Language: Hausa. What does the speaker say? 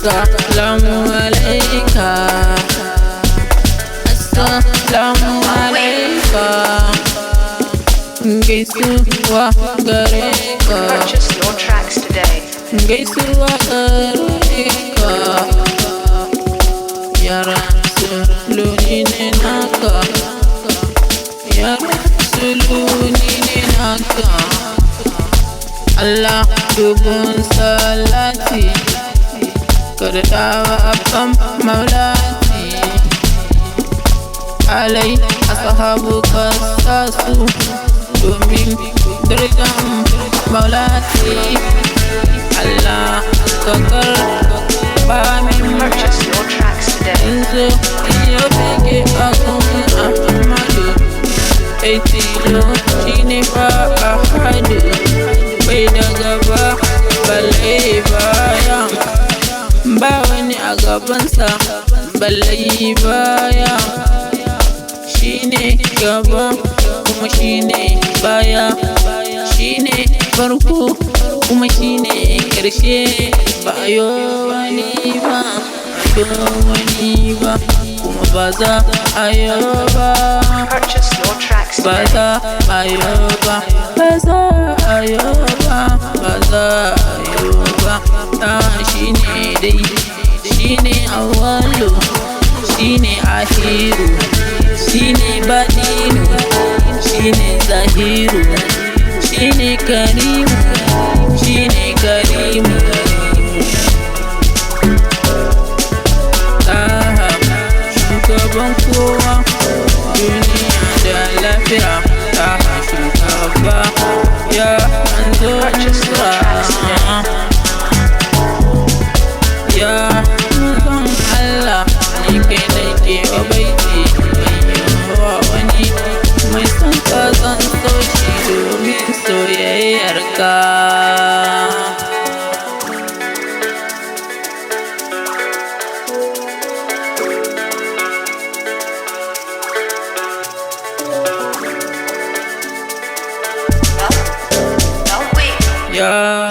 Assalamu alaika, assalamu alaika, gaisuwa gare ka. Purchase your tracks today. Gaisuwa gare ka, ya Rasuluni ne naka, ya Rasuluni ne naka. Allah dubun salati kardawa abban maulati, alai ashabu kasasu domin darajan maulati. Allah ka karba min Purchase your tracks today. inzo iyo bege akun Ahmadu, kai tilo shine fa ahadu, bai da gaba balle baya, ba wani a gabansa balle baya. Shine gaba kuma shine baya, shine farko kuma shine ƙarshe. Ba yo wani ba, wani ba, kuma ba za a yo ba. Purchase your tracks Ba today. za a yo ba, ba za a yo ba, ba za a yo ba. Shine dai, shine awwalu, shine akhiru, shine batinu, shine zahiru, shine karimu, shine karimu. Taha shugaban kowa, duniya da lafiya. Taha shugaba, ya manzo nura, ya manzon Allah. Ni kai nake wa baiti, wa wani mai son ka zan so shi domin soyayyarka. No, wait. Ya